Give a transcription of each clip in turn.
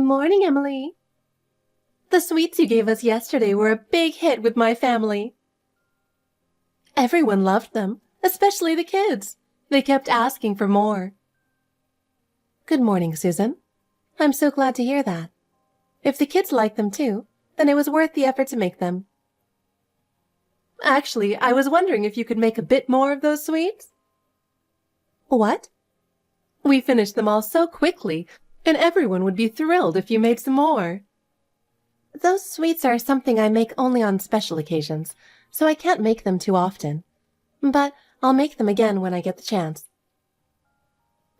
morning, Emily. The sweets you gave us yesterday were a big hit with my family. Everyone loved them, especially the kids. They kept asking for more. Good morning, Susan. I'm so glad to hear that. If the kids liked them too, then it was worth the effort to make them. Actually, I was wondering if you could make a bit more of those sweets. What? We finished them all so quickly, and everyone would be thrilled if you made some more. Those sweets are something I make only on special occasions, so I can't make them too often. But I'll make them again when I get the chance.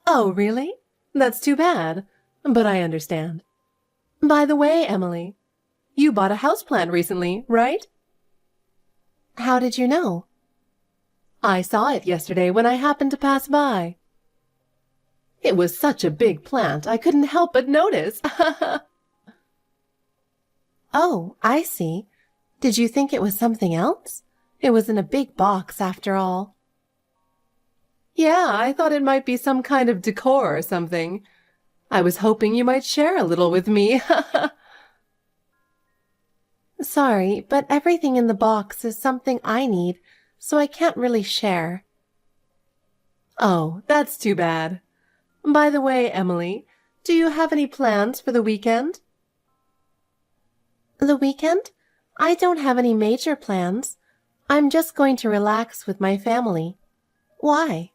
Oh, really? That's too bad, but I understand. By the way, Emily, you bought a houseplant recently, right? How did you know? I saw it yesterday when I happened to pass by. It was such a big plant, I couldn't help but notice. Oh, I see. Did you think it was something else? It was in a big box after all. Yeah, I thought it might be some kind of decor or something. I was hoping you might share a little with me. Sorry, but everything in the box is something I need, so I can't really share. Oh, that's too bad. By the way, Emily, do you have any plans for the weekend? The weekend? I don't have any major plans. I'm just going to relax with my family. Why?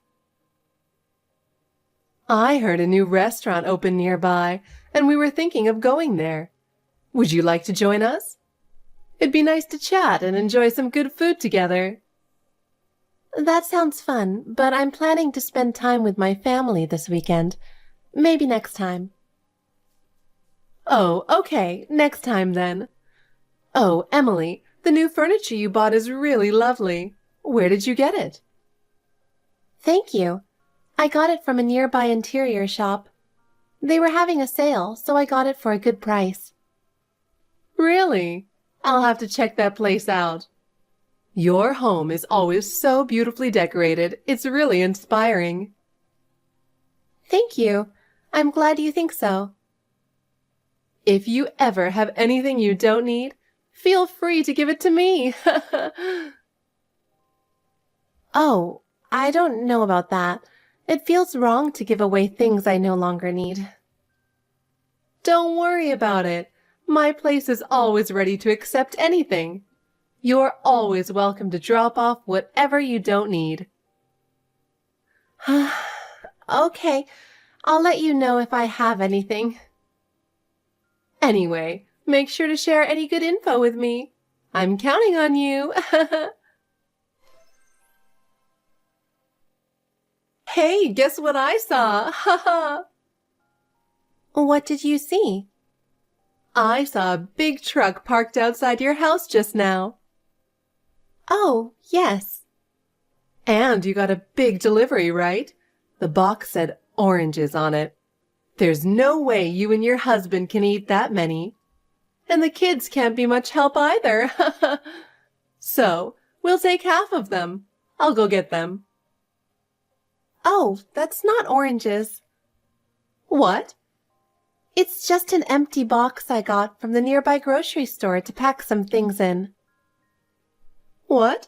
I heard a new restaurant open nearby, and we were thinking of going there. Would you like to join us? It'd be nice to chat and enjoy some good food together. That sounds fun, but I'm planning to spend time with my family this weekend. Maybe next time. Oh, okay, next time then. Oh, Emily, the new furniture you bought is really lovely. Where did you get it? Thank you. I got it from a nearby interior shop. They were having a sale, so I got it for a good price. Really? I'll have to check that place out. Your home is always so beautifully decorated. It's really inspiring. Thank you. I'm glad you think so. If you ever have anything you don't need, feel free to give it to me. Oh, I don't know about that. It feels wrong to give away things I no longer need. Don't worry about it. My place is always ready to accept anything. You're always welcome to drop off whatever you don't need. Okay, I'll let you know if I have anything. Anyway, make sure to share any good info with me. I'm counting on you. Hey, guess what I saw? What did you see? I saw a big truck parked outside your house just now. Oh, yes. And you got a big delivery, right? The box said oranges on it. There's no way you and your husband can eat that many. And the kids can't be much help either. So, we'll take half of them. I'll go get them. Oh, that's not oranges. What? It's just an empty box I got from the nearby grocery store to pack some things in. What?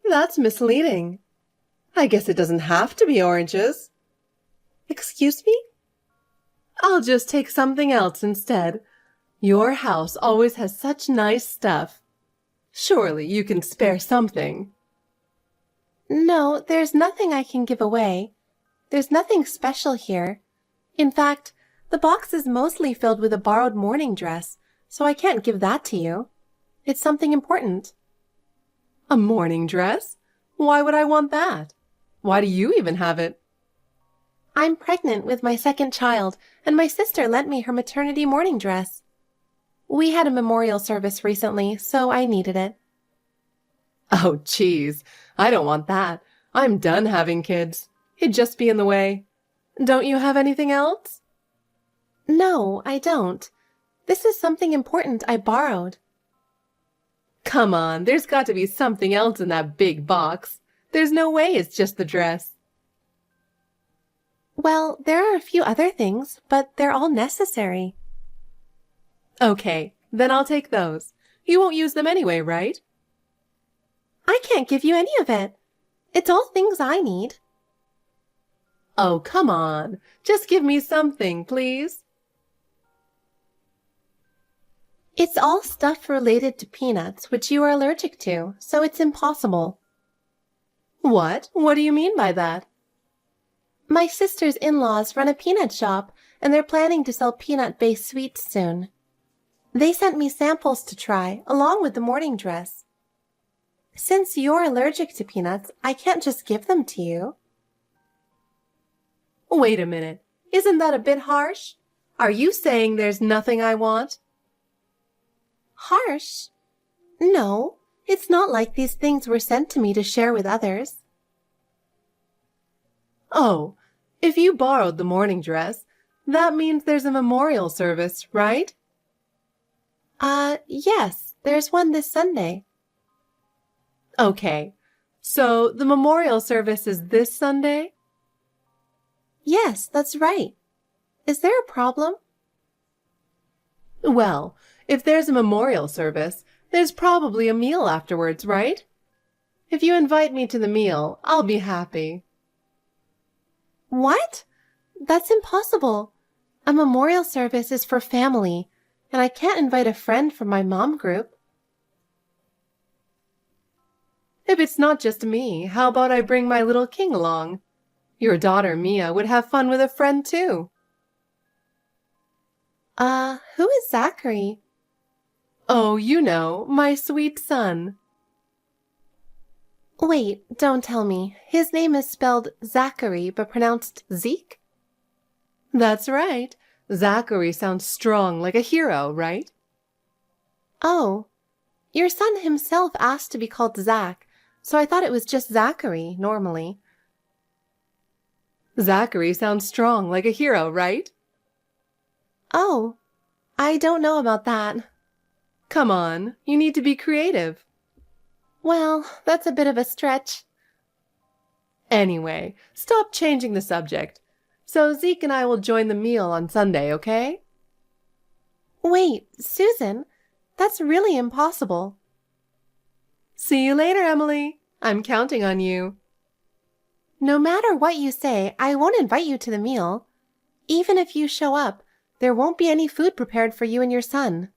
That's misleading. I guess it doesn't have to be oranges. Excuse me? I'll just take something else instead. Your house always has such nice stuff. Surely you can spare something. No, there's nothing I can give away. There's nothing special here. In fact, the box is mostly filled with a borrowed morning dress, so I can't give that to you. It's something important. A morning dress? Why would I want that? Why do you even have it? I'm pregnant with my second child, and my sister lent me her maternity morning dress. We had a memorial service recently, so I needed it. Oh, geez, I don't want that. I'm done having kids. It'd just be in the way. Don't you have anything else? No, I don't. This is something important I borrowed. Come on, there's got to be something else in that big box. There's no way it's just the dress. Well, there are a few other things, but they're all necessary. Okay, then I'll take those. You won't use them anyway, right? I can't give you any of it. It's all things I need. Oh, come on. Just give me something, please. It's all stuff related to peanuts, which you are allergic to, so it's impossible. What? What do you mean by that? My sister's in-laws run a peanut shop, and they're planning to sell peanut-based sweets soon. They sent me samples to try, along with the morning dress. Since you're allergic to peanuts, I can't just give them to you. Wait a minute. Isn't that a bit harsh? Are you saying there's nothing I want? Harsh? No, it's not like these things were sent to me to share with others. Oh, if you borrowed the morning dress, that means there's a memorial service, right? Yes, there's one this Sunday. Okay, so the memorial service is this Sunday? Yes, that's right. Is there a problem? Well, if there's a memorial service, there's probably a meal afterwards, right? If you invite me to the meal, I'll be happy. What? That's impossible. A memorial service is for family, and I can't invite a friend from my mom group. If it's not just me, how about I bring my little king along? Your daughter Mia would have fun with a friend too. Who is Zachary? Oh, you know, my sweet son. Wait, don't tell me. His name is spelled Zachary, but pronounced Zeke? That's right. Zachary sounds strong like a hero, right? Oh, your son himself asked to be called Zach, so I thought it was just Zachary, normally. Zachary sounds strong like a hero, right? Oh, I don't know about that. Come on, you need to be creative. Well, that's a bit of a stretch. Anyway, stop changing the subject. So Zeke and I will join the meal on Sunday, okay? Wait, Susan, that's really impossible. See you later, Emily. I'm counting on you. No matter what you say, I won't invite you to the meal. Even if you show up, there won't be any food prepared for you and your son.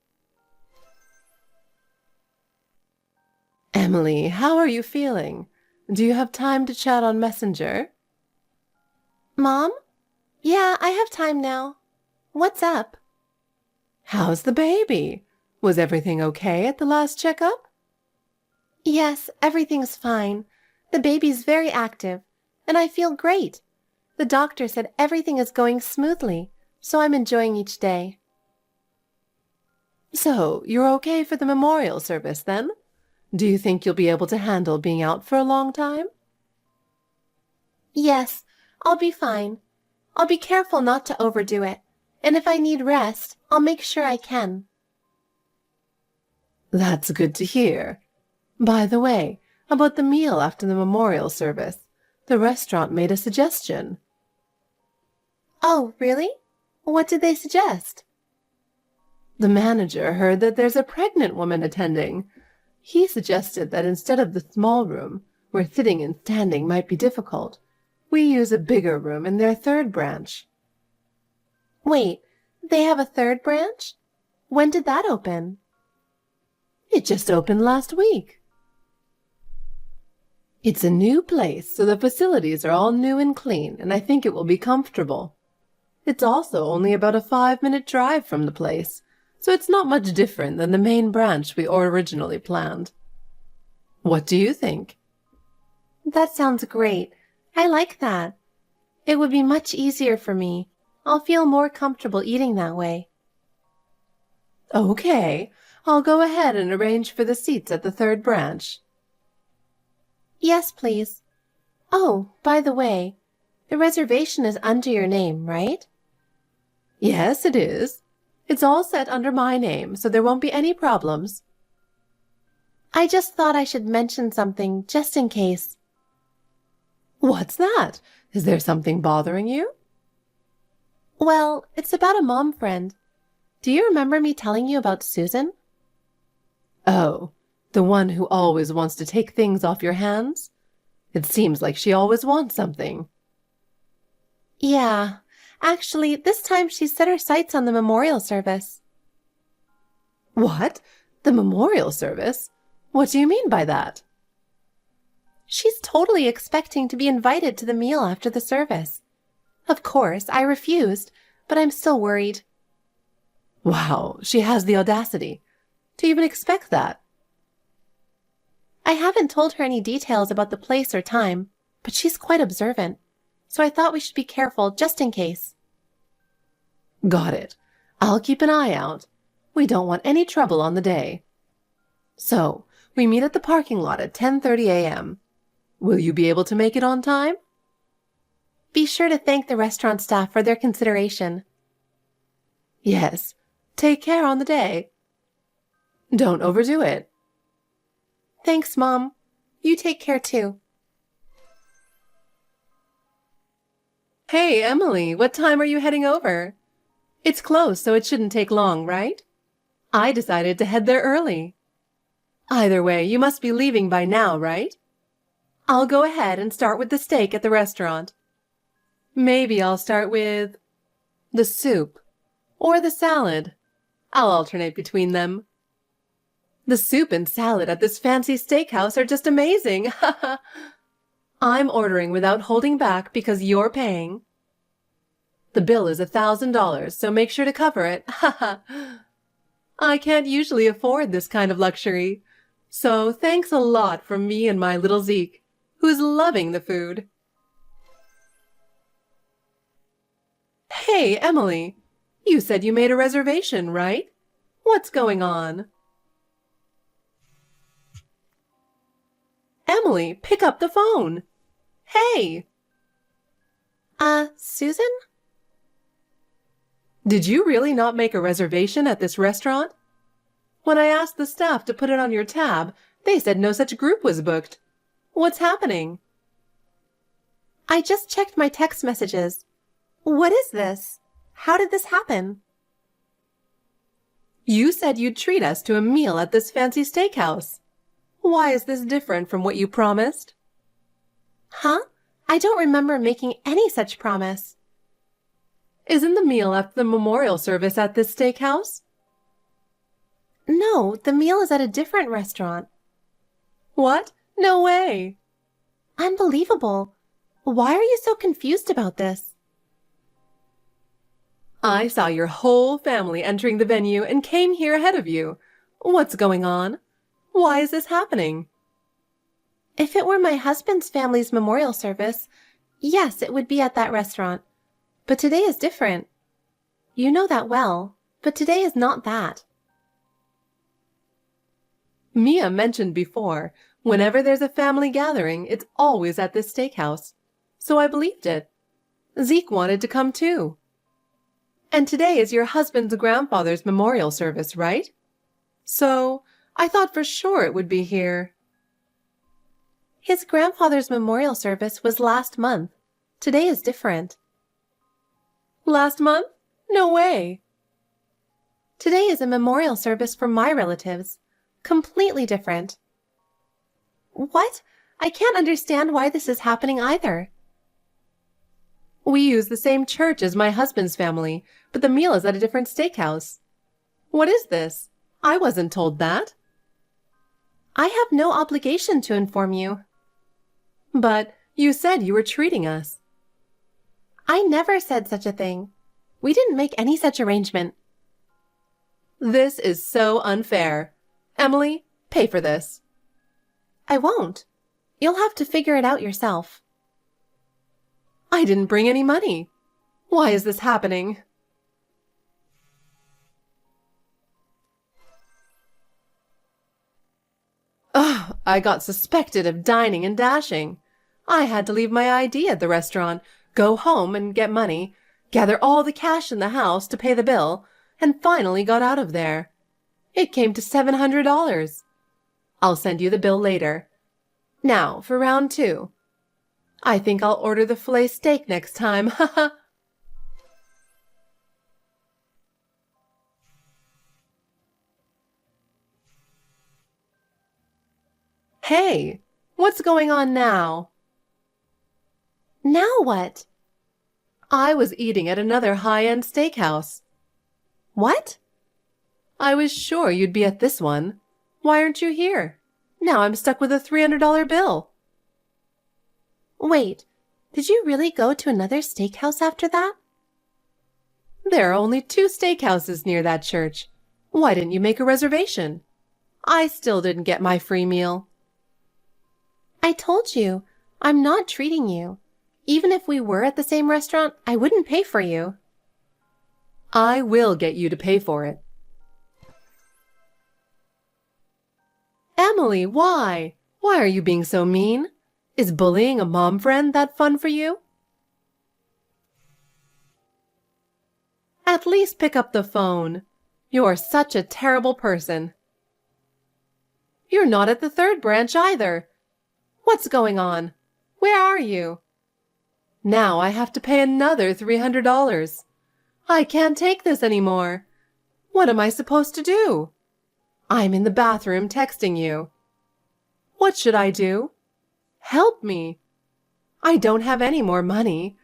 Emily, how are you feeling? Do you have time to chat on Messenger? Mom? Yeah, I have time now. What's up? How's the baby? Was everything okay at the last checkup? Yes, everything's fine. The baby's very active, and I feel great. The doctor said everything is going smoothly, so I'm enjoying each day. So, you're okay for the memorial service then? Do you think you'll be able to handle being out for a long time? Yes, I'll be fine. I'll be careful not to overdo it, and if I need rest, I'll make sure I can. That's good to hear. By the way, about the meal after the memorial service, the restaurant made a suggestion. Oh, really? What did they suggest? The manager heard that there's a pregnant woman attending. He suggested that instead of the small room, where sitting and standing might be difficult, we use a bigger room in their third branch. Wait, they have a third branch? When did that open? It just opened last week. It's a new place, so the facilities are all new and clean, and I think it will be comfortable. It's also only about a 5-minute drive from the place, so it's not much different than the main branch we originally planned. What do you think? That sounds great. I like that. It would be much easier for me. I'll feel more comfortable eating that way. Okay, I'll go ahead and arrange for the seats at the third branch. Yes, please. Oh, by the way, the reservation is under your name, right? Yes, it is. It's all set under my name, so there won't be any problems. I just thought I should mention something just in case. What's that? Is there something bothering you? Well, it's about a mom friend. Do you remember me telling you about Susan? Oh, the one who always wants to take things off your hands? It seems like she always wants something. Yeah. Actually, this time she's set her sights on the memorial service. What? The memorial service? What do you mean by that? She's totally expecting to be invited to the meal after the service. Of course, I refused, but I'm still worried. Wow, she has the audacity to even expect that. I haven't told her any details about the place or time, but she's quite observant, so I thought we should be careful just in case. Got it. I'll keep an eye out. We don't want any trouble on the day. So, we meet at the parking lot at 10:30 a.m. Will you be able to make it on time? Be sure to thank the restaurant staff for their consideration. Yes. Take care on the day. Don't overdo it. Thanks, Mom. You take care too. Hey, Emily, what time are you heading over? It's close, so it shouldn't take long, right? I decided to head there early. Either way, you must be leaving by now, right? I'll go ahead and start with the steak at the restaurant. Maybe I'll start with the soup or the salad. I'll alternate between them. The soup and salad at this fancy steakhouse are just amazing. I'm ordering without holding back because you're paying. The bill is $1,000, so make sure to cover it. I can't usually afford this kind of luxury, so thanks a lot from me and my little Zeke, who's loving the food. Hey, Emily, you said you made a reservation, right? What's going on? Emily, pick up the phone. Hey! Susan? Did you really not make a reservation at this restaurant? When I asked the staff to put it on your tab, they said no such group was booked. What's happening? I just checked my text messages. What is this? How did this happen? You said you'd treat us to a meal at this fancy steakhouse. Why is this different from what you promised? Huh? I don't remember making any such promise. Isn't the meal after the memorial service at this steakhouse? No, the meal is at a different restaurant. What? No way! Unbelievable. Why are you so confused about this? I saw your whole family entering the venue and came here ahead of you. What's going on? Why is this happening? If it were my husband's family's memorial service, yes, it would be at that restaurant. But today is different. You know that well, but today is not that. Mia mentioned before, whenever there's a family gathering, it's always at this steakhouse. So I believed it. Zeke wanted to come too. And today is your husband's grandfather's memorial service, right? So I thought for sure it would be here. His grandfather's memorial service was last month. Today is different. Last month? No way. Today is a memorial service for my relatives. Completely different. What? I can't understand why this is happening either. We use the same church as my husband's family, but the meal is at a different steakhouse. What is this? I wasn't told that. I have no obligation to inform you. But you said you were treating us. I never said such a thing. We didn't make any such arrangement. This is so unfair. Emily, pay for this. I won't. You'll have to figure it out yourself. I didn't bring any money. Why is this happening? Ugh, I got suspected of dining and dashing. I had to leave my ID at the restaurant, go home and get money, gather all the cash in the house to pay the bill, and finally got out of there. It came to $700. I'll send you the bill later. Now, for round 2. I think I'll order the filet steak next time, haha. Hey, what's going on now? Now what? I was eating at another high-end steakhouse. What? I was sure you'd be at this one. Why aren't you here? Now I'm stuck with a $300 bill. Wait, did you really go to another steakhouse after that? There are only 2 steakhouses near that church. Why didn't you make a reservation? I still didn't get my free meal. I told you, I'm not treating you. Even if we were at the same restaurant, I wouldn't pay for you. I will get you to pay for it. Emily, why? Why are you being so mean? Is bullying a mom friend that fun for you? At least pick up the phone. You're such a terrible person. You're not at the 3rd branch either. What's going on? Where are you? Now I have to pay another $300. I can't take this anymore. What am I supposed to do? I'm in the bathroom texting you. What should I do? Help me. I don't have any more money.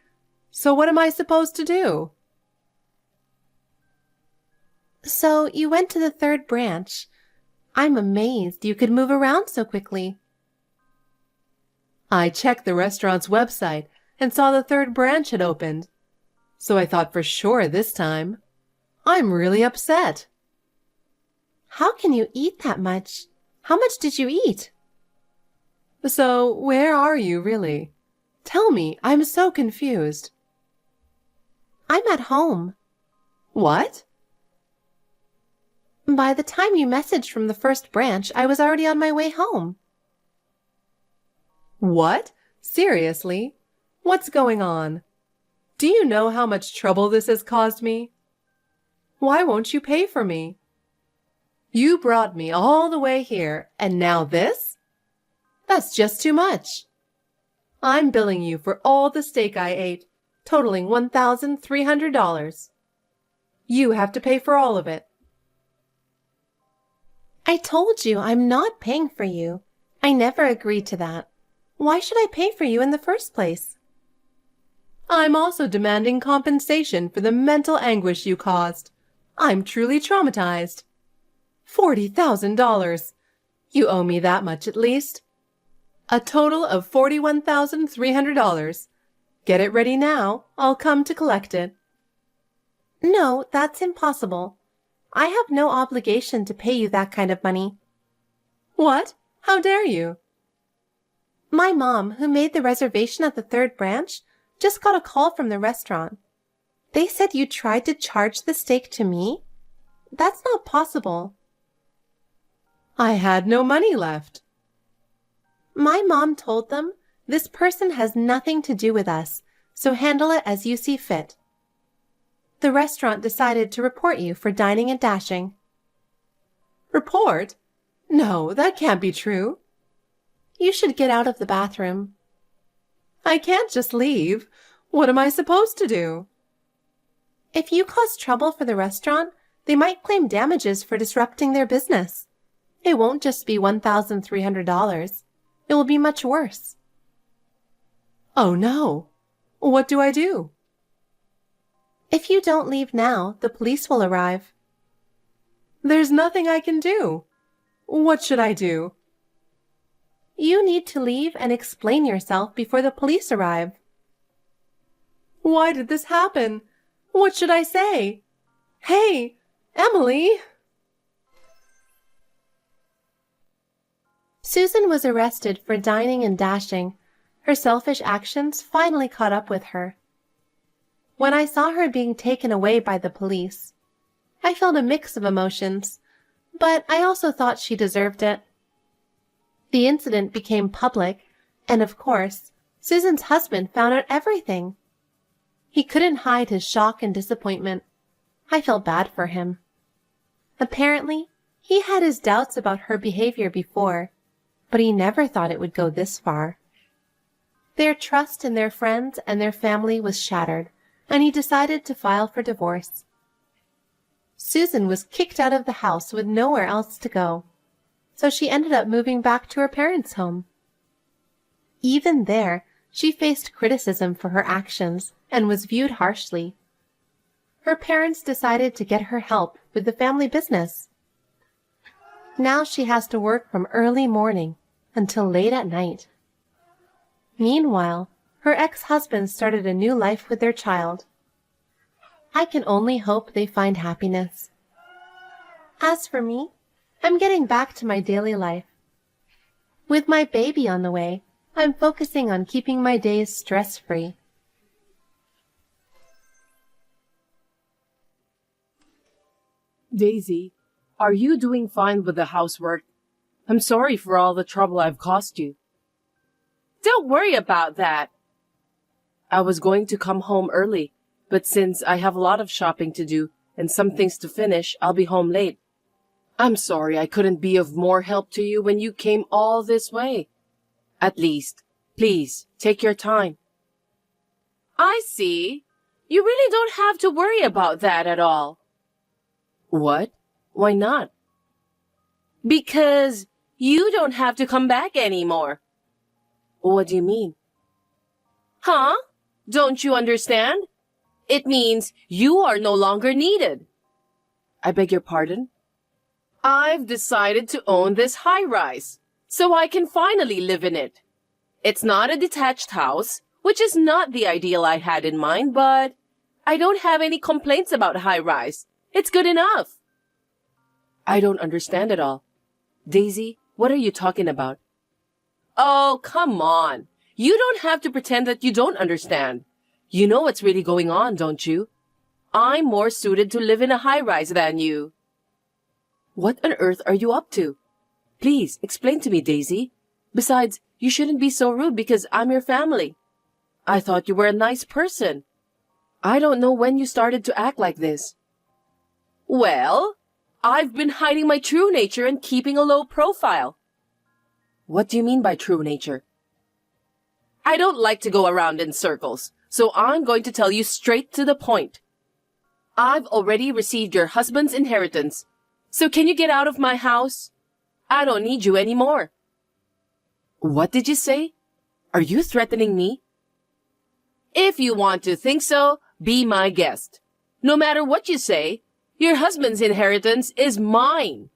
So what am I supposed to do? So you went to the 3rd branch. I'm amazed you could move around so quickly. I checked the restaurant's website and saw the 3rd branch had opened. So I thought for sure this time. I'm really upset. How can you eat that much? How much did you eat? So where are you really? Tell me, I'm so confused. I'm at home. What? By the time you messaged from the 1st branch, I was already on my way home. What? Seriously? What's going on? Do you know how much trouble this has caused me? Why won't you pay for me? You brought me all the way here, and now this? That's just too much. I'm billing you for all the steak I ate, totaling $1,300. You have to pay for all of it. I told you I'm not paying for you. I never agreed to that. Why should I pay for you in the first place? I'm also demanding compensation for the mental anguish you caused. I'm truly traumatized. $40,000. You owe me that much at least. A total of $41,300. Get it ready now. I'll come to collect it. No, that's impossible. I have no obligation to pay you that kind of money. What? How dare you? My mom, who made the reservation at the 3rd branch, just got a call from the restaurant. They said you tried to charge the steak to me? That's not possible. I had no money left. My mom told them, this person has nothing to do with us, so handle it as you see fit. The restaurant decided to report you for dining and dashing. Report? No, that can't be true. You should get out of the bathroom. I can't just leave. What am I supposed to do? If you cause trouble for the restaurant, they might claim damages for disrupting their business. It won't just be $1,300. It will be much worse. Oh no. What do I do? If you don't leave now, the police will arrive. There's nothing I can do. What should I do? You need to leave and explain yourself before the police arrive. Why did this happen? What should I say? Hey, Emily! Susan was arrested for dining and dashing. Her selfish actions finally caught up with her. When I saw her being taken away by the police, I felt a mix of emotions, but I also thought she deserved it. The incident became public, and of course, Susan's husband found out everything. He couldn't hide his shock and disappointment. I felt bad for him. Apparently, he had his doubts about her behavior before, but he never thought it would go this far. Their trust in their friends and their family was shattered, and he decided to file for divorce. Susan was kicked out of the house with nowhere else to go. so she ended up moving back to her parents' home. Even there, she faced criticism for her actions and was viewed harshly. Her parents decided to get her help with the family business. Now she has to work from early morning until late at night. Meanwhile, her ex-husband started a new life with their child. I can only hope they find happiness. As for me, I'm getting back to my daily life. With my baby on the way, I'm focusing on keeping my days stress-free. Daisy, are you doing fine with the housework? I'm sorry for all the trouble I've caused you. Don't worry about that. I was going to come home early, but since I have a lot of shopping to do and some things to finish, I'll be home late. I'm sorry I couldn't be of more help to you when you came all this way. At least, please, take your time. I see. You really don't have to worry about that at all. What? Why not? Because you don't have to come back anymore. What do you mean? Huh? Don't you understand? It means you are no longer needed. I beg your pardon? I've decided to own this high-rise, so I can finally live in it. It's not a detached house, which is not the ideal I had in mind, but I don't have any complaints about high-rise. It's good enough. I don't understand at all. Daisy, what are you talking about? Oh, come on. You don't have to pretend that you don't understand. You know what's really going on, don't you? I'm more suited to live in a high-rise than you. What on earth are you up to? Please, explain to me, Daisy. Besides, you shouldn't be so rude because I'm your family. I thought you were a nice person. I don't know when you started to act like this. Well, I've been hiding my true nature and keeping a low profile. What do you mean by true nature? I don't like to go around in circles, so I'm going to tell you straight to the point. I've already received your husband's inheritance, so can you get out of my house? I don't need you anymore. What did you say? Are you threatening me? If you want to think so, be my guest. No matter what you say, your husband's inheritance is mine.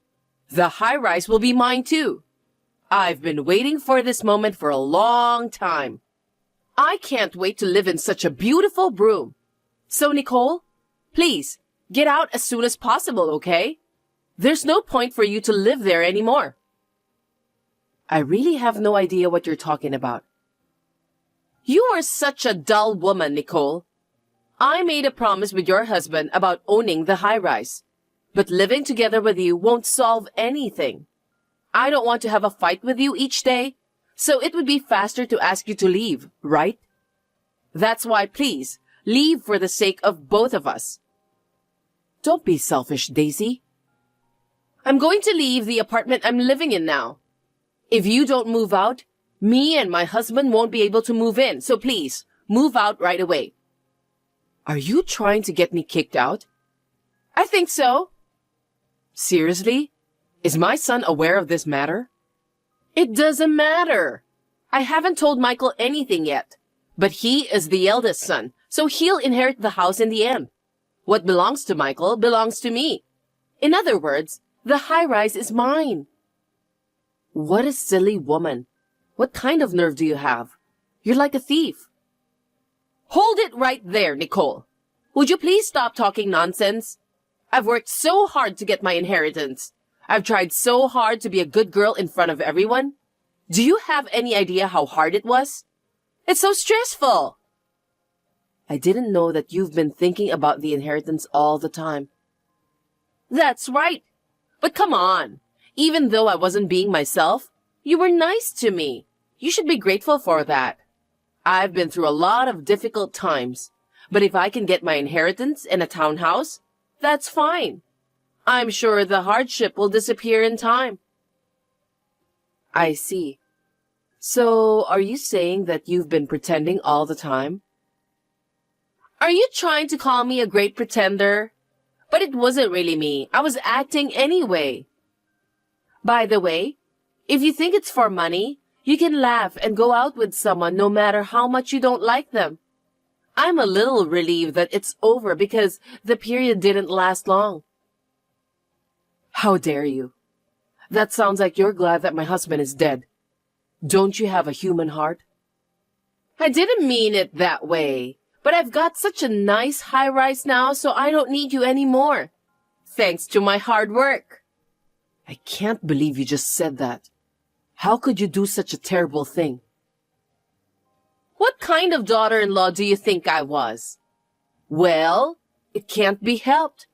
The high-rise will be mine too. I've been waiting for this moment for a long time. I can't wait to live in such a beautiful room. So, Nicole, please, get out as soon as possible, okay? There's no point for you to live there anymore. I really have no idea what you're talking about. You are such a dull woman, Nicole. I made a promise with your husband about owning the high-rise, but living together with you won't solve anything. I don't want to have a fight with you each day, so it would be faster to ask you to leave, right? That's why, please, leave for the sake of both of us. Don't be selfish, Daisy. I'm going to leave the apartment I'm living in now. If you don't move out, me and my husband won't be able to move in, so please, move out right away. Are you trying to get me kicked out? I think so. Seriously? Is my son aware of this matter? It doesn't matter. I haven't told Michael anything yet, but he is the eldest son, so he'll inherit the house in the end. What belongs to Michael belongs to me. In other words, the high-rise is mine. What a silly woman. What kind of nerve do you have? You're like a thief. Hold it right there, Nicole. Would you please stop talking nonsense? I've worked so hard to get my inheritance. I've tried so hard to be a good girl in front of everyone. Do you have any idea how hard it was? It's so stressful. I didn't know that you've been thinking about the inheritance all the time. That's right. But come on. Even though I wasn't being myself, you were nice to me. You should be grateful for that. I've been through a lot of difficult times, but if I can get my inheritance in a townhouse, that's fine. I'm sure the hardship will disappear in time. I see. So, are you saying that you've been pretending all the time? Are you trying to call me a great pretender? But it wasn't really me. I was acting anyway. By the way, if you think it's for money, you can laugh and go out with someone no matter how much you don't like them. I'm a little relieved that it's over because the period didn't last long. How dare you? That sounds like you're glad that my husband is dead. Don't you have a human heart? I didn't mean it that way, but I've got such a nice high-rise now, so I don't need you anymore. Thanks to my hard work. I can't believe you just said that. How could you do such a terrible thing? What kind of daughter-in-law do you think I was? Well, it can't be helped.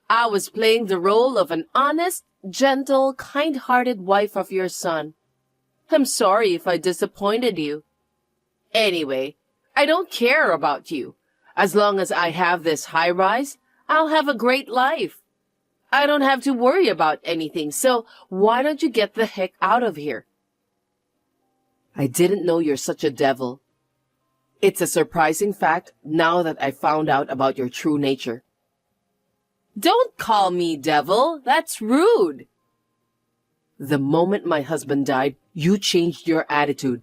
I was playing the role of an honest, gentle, kind-hearted wife of your son. I'm sorry if I disappointed you. Anyway, I don't care about you. As long as I have this high-rise, I'll have a great life. I don't have to worry about anything, so why don't you get the heck out of here? I didn't know you're such a devil. It's a surprising fact now that I found out about your true nature. Don't call me devil. That's rude. The moment my husband died, you changed your attitude.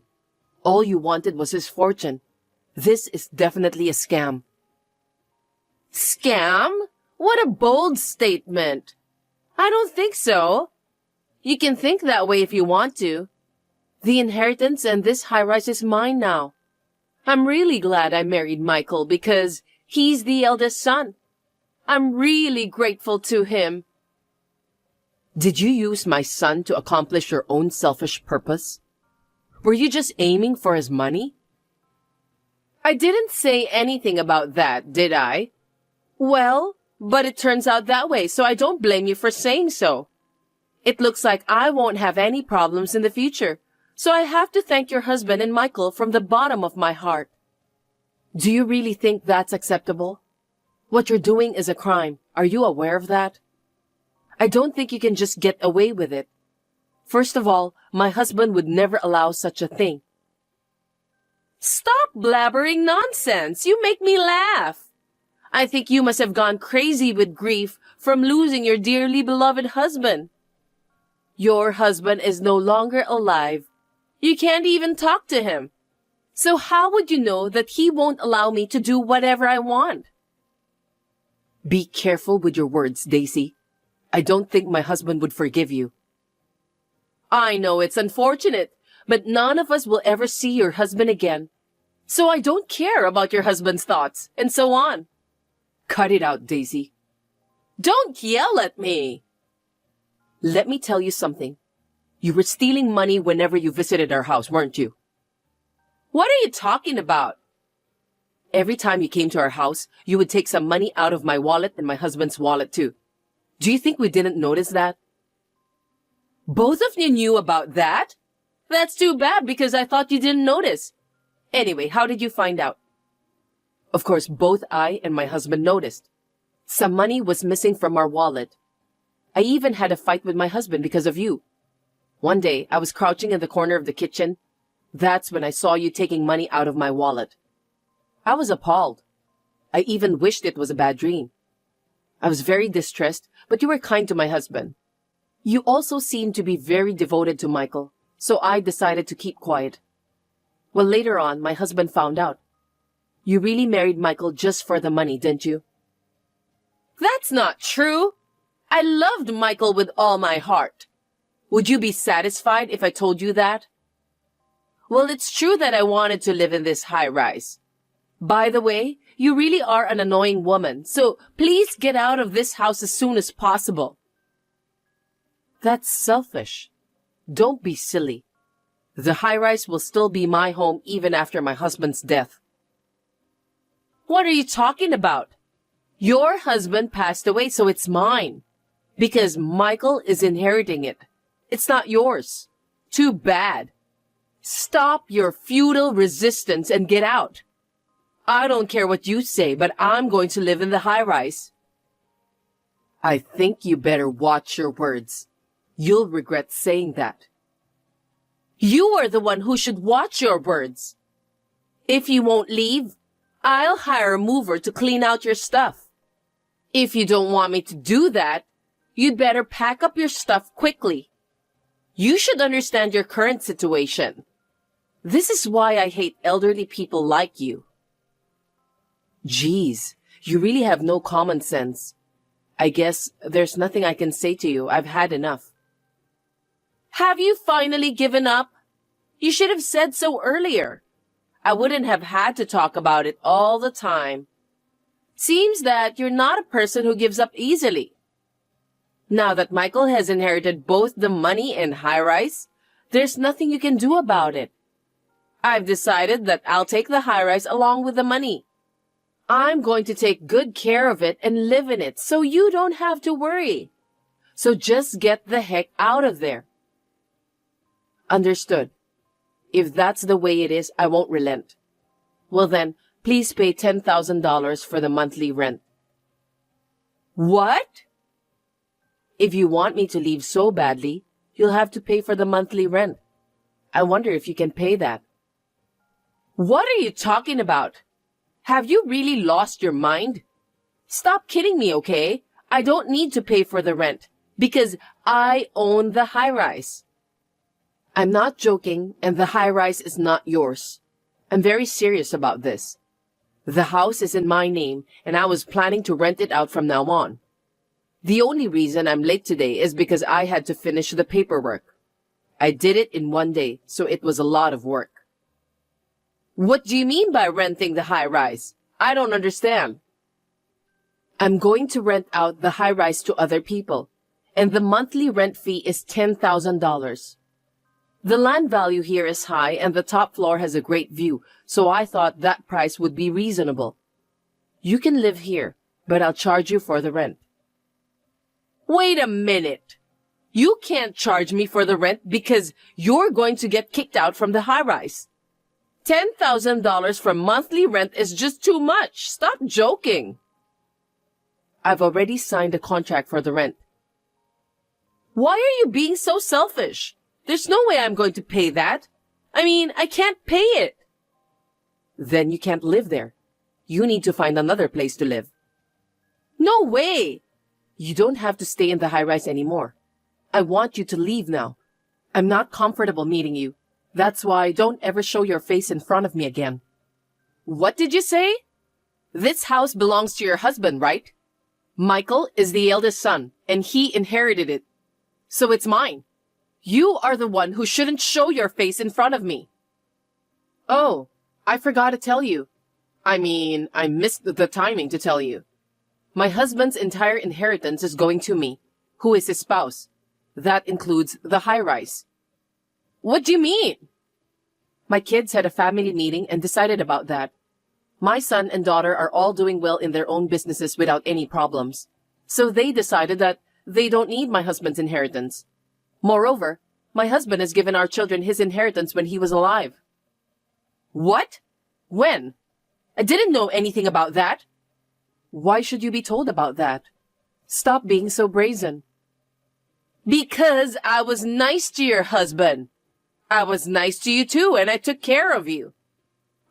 All you wanted was his fortune. This is definitely a scam. Scam? What a bold statement. I don't think so. You can think that way if you want to. The inheritance and this high-rise is mine now. I'm really glad I married Michael because he's the eldest son. I'm really grateful to him. Did you use my son to accomplish your own selfish purpose? Were you just aiming for his money? I didn't say anything about that, did I? Well, but it turns out that way, so I don't blame you for saying so. It looks like I won't have any problems in the future, so I have to thank your husband and Michael from the bottom of my heart. Do you really think that's acceptable? What you're doing is a crime. Are you aware of that? I don't think you can just get away with it. First of all, my husband would never allow such a thing. Stop blabbering nonsense. You make me laugh. I think you must have gone crazy with grief from losing your dearly beloved husband. Your husband is no longer alive. You can't even talk to him. So how would you know that he won't allow me to do whatever I want? Be careful with your words, Daisy. I don't think my husband would forgive you. I know it's unfortunate, but none of us will ever see your husband again. So I don't care about your husband's thoughts, and so on. Cut it out, Daisy. Don't yell at me. Let me tell you something. You were stealing money whenever you visited our house, weren't you? What are you talking about? Every time you came to our house, you would take some money out of my wallet and my husband's wallet too. Do you think we didn't notice that? Both of you knew about that? That's too bad because I thought you didn't notice. Anyway, how did you find out? Of course, both I and my husband noticed. Some money was missing from our wallet. I even had a fight with my husband because of you. One day, I was crouching in the corner of the kitchen. That's when I saw you taking money out of my wallet. I was appalled. I even wished it was a bad dream. I was very distressed, but you were kind to my husband. You also seemed to be very devoted to Michael, so I decided to keep quiet. Well, later on, my husband found out. You really married Michael just for the money, didn't you? That's not true. I loved Michael with all my heart. Would you be satisfied if I told you that? Well, it's true that I wanted to live in this high-rise. By the way, you really are an annoying woman, so please get out of this house as soon as possible. That's selfish. Don't be silly. The high-rise will still be my home even after my husband's death. What are you talking about? Your husband passed away, so it's mine. Because Michael is inheriting it. It's not yours. Too bad. Stop your futile resistance and get out. I don't care what you say, but I'm going to live in the high-rise. I think you better watch your words. You'll regret saying that. You are the one who should watch your words. If you won't leave, I'll hire a mover to clean out your stuff. If you don't want me to do that, you'd better pack up your stuff quickly. You should understand your current situation. This is why I hate elderly people like you. Geez, you really have no common sense. I guess there's nothing I can say to you. I've had enough. Have you finally given up? You should have said so earlier. I wouldn't have had to talk about it all the time. Seems that you're not a person who gives up easily. Now that Michael has inherited both the money and high-rise, there's nothing you can do about it. I've decided that I'll take the high-rise along with the money. I'm going to take good care of it and live in it so you don't have to worry. So just get the heck out of there. Understood. If that's the way it is, I won't relent. Well then, please pay $10,000 for the monthly rent. What? If you want me to leave so badly, you'll have to pay for the monthly rent. I wonder if you can pay that. What are you talking about? Have you really lost your mind? Stop kidding me, okay? I don't need to pay for the rent because I own the high-rise. I'm not joking, and the high-rise is not yours. I'm very serious about this. The house is in my name, and I was planning to rent it out from now on. The only reason I'm late today is because I had to finish the paperwork. I did it in one day, so it was a lot of work. What do you mean by renting the high-rise? I don't understand. I'm going to rent out the high-rise to other people, and the monthly rent fee is $10,000. The land value here is high and the top floor has a great view, so I thought that price would be reasonable. You can live here, but I'll charge you for the rent. Wait a minute. You can't charge me for the rent because you're going to get kicked out from the high-rise. $10,000 for monthly rent is just too much. Stop joking. I've already signed a contract for the rent. Why are you being so selfish? There's no way I'm going to pay that. I mean, I can't pay it. Then you can't live there. You need to find another place to live. No way. You don't have to stay in the high-rise anymore. I want you to leave now. I'm not comfortable meeting you. That's why don't ever show your face in front of me again. What did you say? This house belongs to your husband, right? Michael is the eldest son, and he inherited it. So it's mine. You are the one who shouldn't show your face in front of me. Oh, I forgot to tell you. I mean, I missed the timing to tell you. My husband's entire inheritance is going to me, who is his spouse. That includes the high-rise. What do you mean? My kids had a family meeting and decided about that. My son and daughter are all doing well in their own businesses without any problems. So they decided that they don't need my husband's inheritance. Moreover, my husband has given our children his inheritance when he was alive. What? When? I didn't know anything about that. Why should you be told about that? Stop being so brazen. Because I was nice to your husband. I was nice to you too, and I took care of you.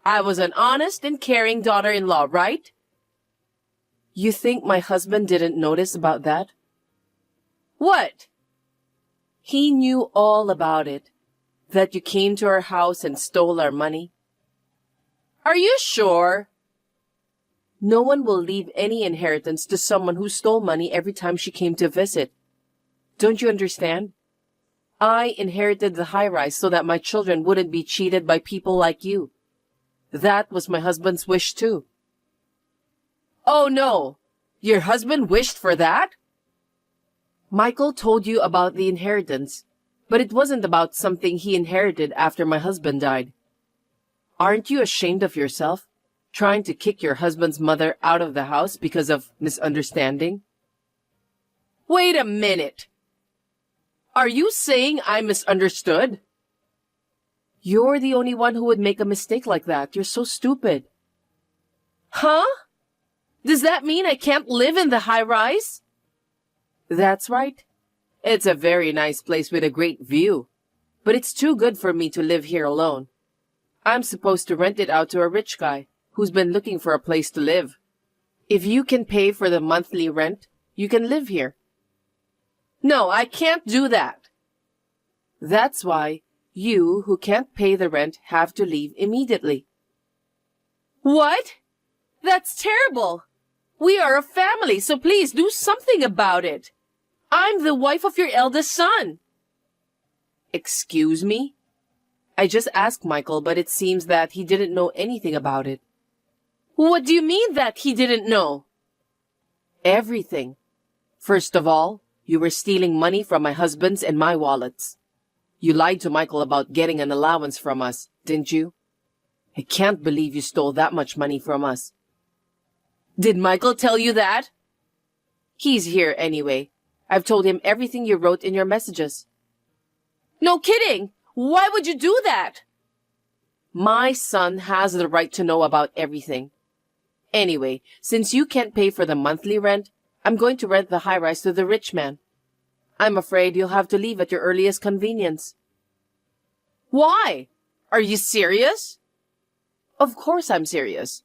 I was an honest and caring daughter-in-law, right? You think my husband didn't notice about that? What? He knew all about it. That you came to our house and stole our money. Are you sure? No one will leave any inheritance to someone who stole money every time she came to visit. Don't you understand? I inherited the high-rise so that my children wouldn't be cheated by people like you. That was my husband's wish too. Oh no! Your husband wished for that? Michael told you about the inheritance, but it wasn't about something he inherited after my husband died. Aren't you ashamed of yourself, trying to kick your husband's mother out of the house because of misunderstanding? Wait a minute. Are you saying I misunderstood? You're the only one who would make a mistake like that. You're so stupid. Huh? Does that mean I can't live in the high-rise? That's right. It's a very nice place with a great view, but it's too good for me to live here alone. I'm supposed to rent it out to a rich guy who's been looking for a place to live. If you can pay for the monthly rent, you can live here. No, I can't do that. That's why you, who can't pay the rent, have to leave immediately. What? That's terrible. We are a family, so please do something about it. I'm the wife of your eldest son. Excuse me? I just asked Michael, but it seems that he didn't know anything about it. What do you mean that he didn't know? Everything. First of all, you were stealing money from my husband's and my wallets. You lied to Michael about getting an allowance from us, didn't you? I can't believe you stole that much money from us. Did Michael tell you that? He's here anyway. I've told him everything you wrote in your messages. No kidding! Why would you do that? My son has the right to know about everything. Anyway, since you can't pay for the monthly rent, I'm going to rent the high-rise to the rich man. I'm afraid you'll have to leave at your earliest convenience. Why? Are you serious? Of course I'm serious.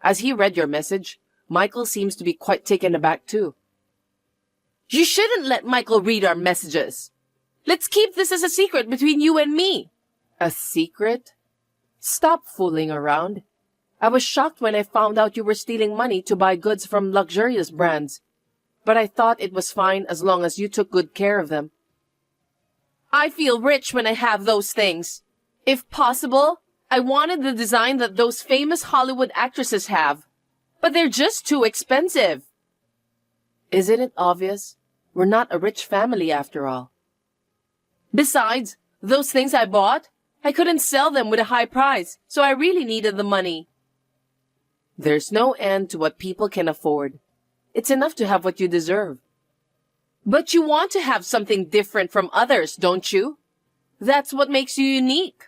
As he read your message, Michael seems to be quite taken aback too. You shouldn't let Michael read our messages. Let's keep this as a secret between you and me. A secret? Stop fooling around. I was shocked when I found out you were stealing money to buy goods from luxurious brands. But I thought it was fine as long as you took good care of them. I feel rich when I have those things. If possible, I wanted the design that those famous Hollywood actresses have. But they're just too expensive. Isn't it obvious? We're not a rich family after all. Besides, those things I bought, I couldn't sell them with a high price, so I really needed the money. There's no end to what people can afford. It's enough to have what you deserve. But you want to have something different from others, don't you? That's what makes you unique.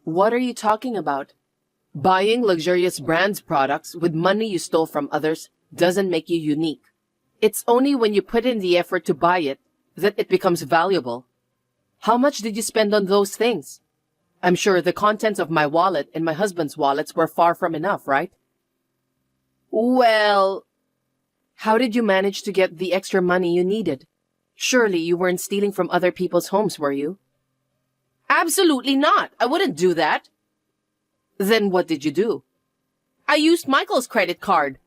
What are you talking about? Buying luxurious brands products with money you stole from others doesn't make you unique. It's only when you put in the effort to buy it that it becomes valuable. How much did you spend on those things? I'm sure the contents of my wallet and my husband's wallets were far from enough, right? Well, how did you manage to get the extra money you needed? Surely you weren't stealing from other people's homes, were you? Absolutely not. I wouldn't do that. Then what did you do? I used Michael's credit card.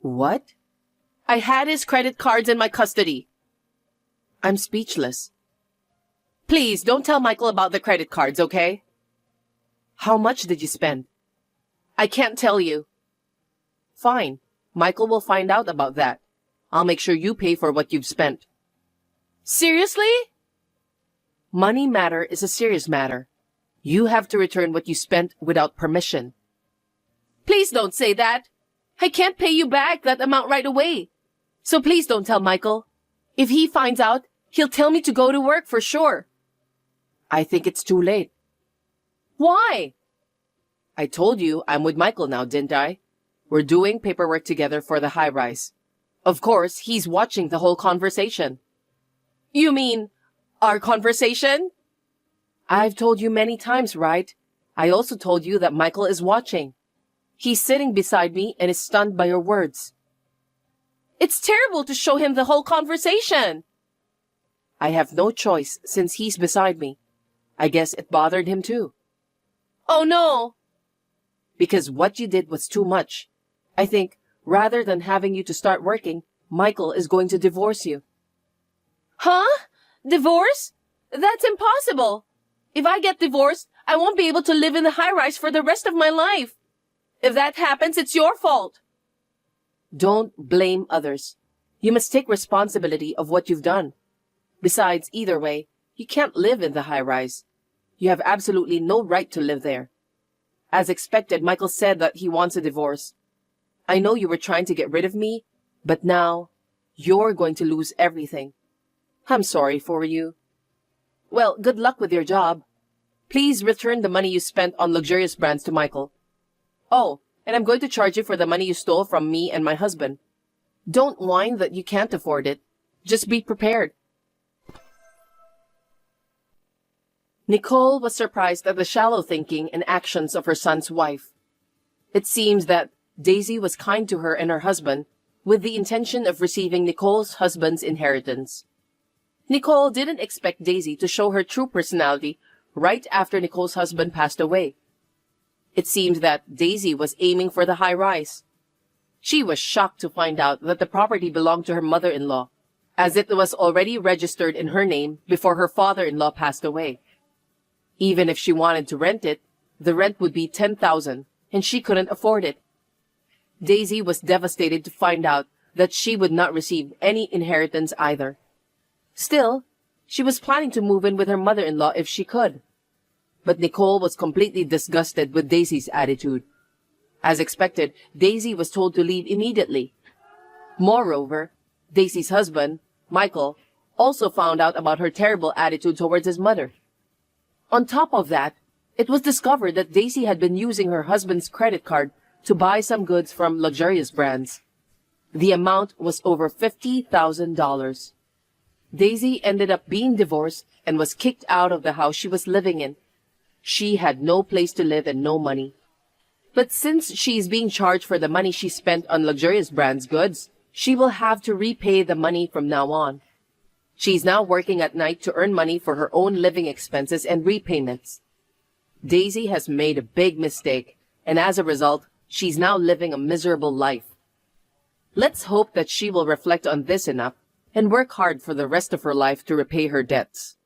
What? I had his credit cards in my custody. I'm speechless. Please, don't tell Michael about the credit cards, okay? How much did you spend? I can't tell you. Fine. Michael will find out about that. I'll make sure you pay for what you've spent. Seriously? Money matter is a serious matter. You have to return what you spent without permission. Please don't say that. I can't pay you back that amount right away. So please don't tell Michael. If he finds out, he'll tell me to go to work for sure. I think it's too late. Why? I told you I'm with Michael now, didn't I? We're doing paperwork together for the high-rise. Of course, he's watching the whole conversation. You mean our conversation? I've told you many times, right? I also told you that Michael is watching. He's sitting beside me and is stunned by your words. It's terrible to show him the whole conversation. I have no choice since he's beside me. I guess it bothered him too. Oh no! Because what you did was too much. I think, rather than having you to start working, Michael is going to divorce you. Huh? Divorce? That's impossible. If I get divorced, I won't be able to live in the high-rise for the rest of my life. If that happens, it's your fault. Don't blame others. You must take responsibility of what you've done. Besides, either way, you can't live in the high-rise. You have absolutely no right to live there. As expected, Michael said that he wants a divorce. I know you were trying to get rid of me, but now you're going to lose everything. I'm sorry for you. Well, good luck with your job. Please return the money you spent on luxurious brands to Michael. Oh, and I'm going to charge you for the money you stole from me and my husband. Don't whine that you can't afford it. Just be prepared. Nicole was surprised at the shallow thinking and actions of her son's wife. It seems that Daisy was kind to her and her husband with the intention of receiving Nicole's husband's inheritance. Nicole didn't expect Daisy to show her true personality right after Nicole's husband passed away. It seemed that Daisy was aiming for the high rise. She was shocked to find out that the property belonged to her mother-in-law, as it was already registered in her name before her father-in-law passed away. Even if she wanted to rent it, the rent would be $10,000, and she couldn't afford it. Daisy was devastated to find out that she would not receive any inheritance either. Still, she was planning to move in with her mother-in-law if she could. But Nicole was completely disgusted with Daisy's attitude. As expected, Daisy was told to leave immediately. Moreover, Daisy's husband, Michael, also found out about her terrible attitude towards his mother. On top of that, it was discovered that Daisy had been using her husband's credit card to buy some goods from luxurious brands. The amount was over $50,000. Daisy ended up being divorced and was kicked out of the house she was living in. She had no place to live and no money. But since she is being charged for the money she spent on luxurious brands goods, she will have to repay the money from now on. She's now working at night to earn money for her own living expenses and repayments. Daisy has made a big mistake, and as a result, she's now living a miserable life. Let's hope that she will reflect on this enough and work hard for the rest of her life to repay her debts.